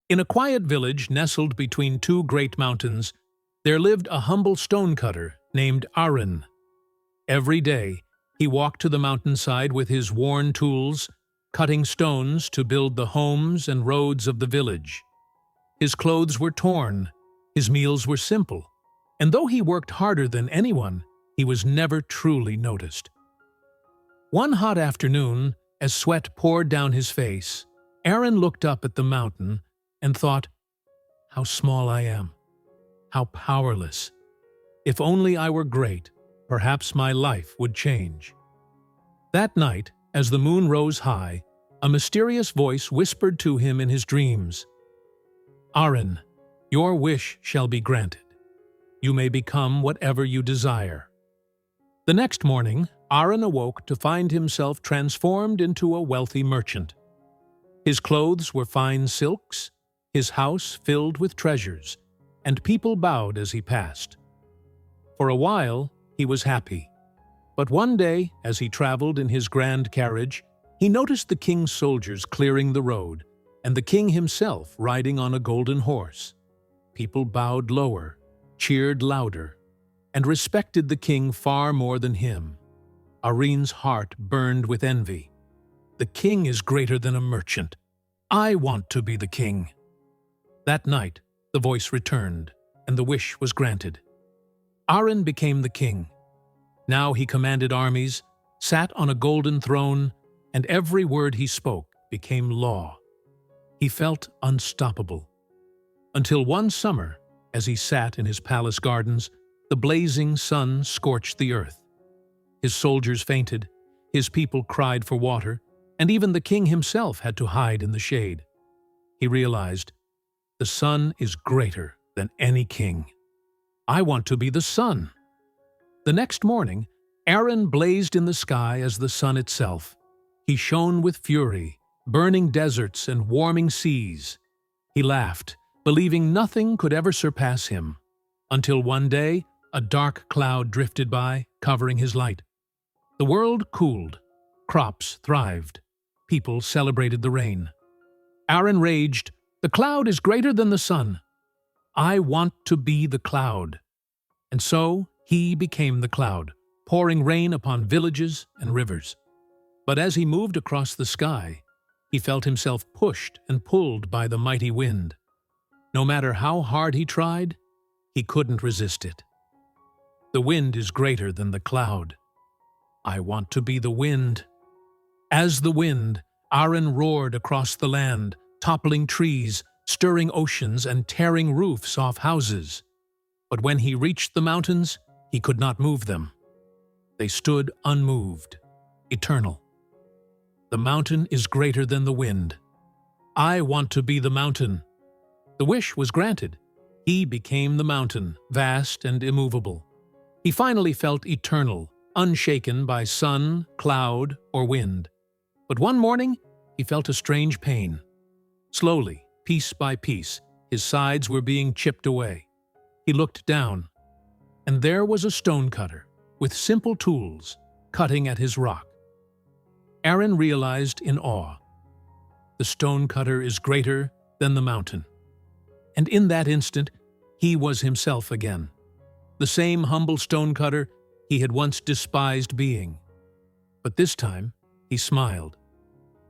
In a quiet village nestled between two great mountains, there lived a humble stonecutter named Aaron. Every day, he walked to the mountainside with his worn tools, cutting stones to build the homes and roads of the village. His clothes were torn, his meals were simple, and though he worked harder than anyone, he was never truly noticed. One hot afternoon, as sweat poured down his face, Aaron looked up at the mountain and thought, "How small I am, how powerless. If only I were great, perhaps my life would change." That night, as the moon rose high, a mysterious voice whispered to him in his dreams, "Aaron, your wish shall be granted. You may become whatever you desire." The next morning, Aaron awoke to find himself transformed into a wealthy merchant. His clothes were fine silks, his house filled with treasures, and people bowed as he passed. For a while, he was happy. But one day, as he traveled in his grand carriage, he noticed the king's soldiers clearing the road, and the king himself riding on a golden horse. People bowed lower, cheered louder, and respected the king far more than him. Aaron's heart burned with envy. The king is greater than a merchant. I want to be the king. That night, the voice returned, and the wish was granted. Aaron became the king. Now he commanded armies, sat on a golden throne, and every word he spoke became law. He felt unstoppable. Until one summer, as he sat in his palace gardens, the blazing sun scorched the earth. His soldiers fainted, his people cried for water, and even the king himself had to hide in the shade. He realized, the sun is greater than any king. I want to be the sun. The next morning, Aaron blazed in the sky as the sun itself. He shone with fury, burning deserts and warming seas. He laughed, believing nothing could ever surpass him, until one day a dark cloud drifted by, covering his light. The world cooled, crops thrived, people celebrated the rain. Aaron raged, "The cloud is greater than the sun. I want to be the cloud." And so he became the cloud, pouring rain upon villages and rivers. But as he moved across the sky, he felt himself pushed and pulled by the mighty wind. No matter how hard he tried, he couldn't resist it. The wind is greater than the cloud. I want to be the wind. As the wind, Aaron roared across the land, toppling trees, stirring oceans, and tearing roofs off houses. But when he reached the mountains, he could not move them. They stood unmoved, eternal. The mountain is greater than the wind. I want to be the mountain. The wish was granted. He became the mountain, vast and immovable. He finally felt eternal, unshaken by sun, cloud, or wind. But one morning, he felt a strange pain. Slowly, piece by piece, his sides were being chipped away. He looked down, and there was a stonecutter, with simple tools, cutting at his rock. Aaron realized in awe, the stonecutter is greater than the mountain. And in that instant, he was himself again. The same humble stonecutter he had once despised being. But this time, he smiled.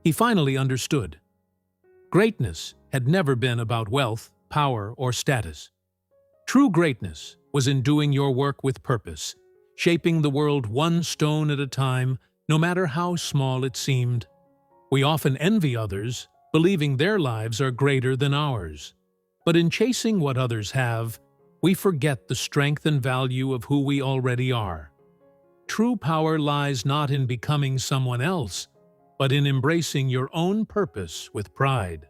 He finally understood. Greatness had never been about wealth, power, or status. True greatness was in doing your work with purpose, shaping the world one stone at a time, no matter how small it seemed. We often envy others, believing their lives are greater than ours. But in chasing what others have, we forget the strength and value of who we already are. True power lies not in becoming someone else, but in embracing your own purpose with pride.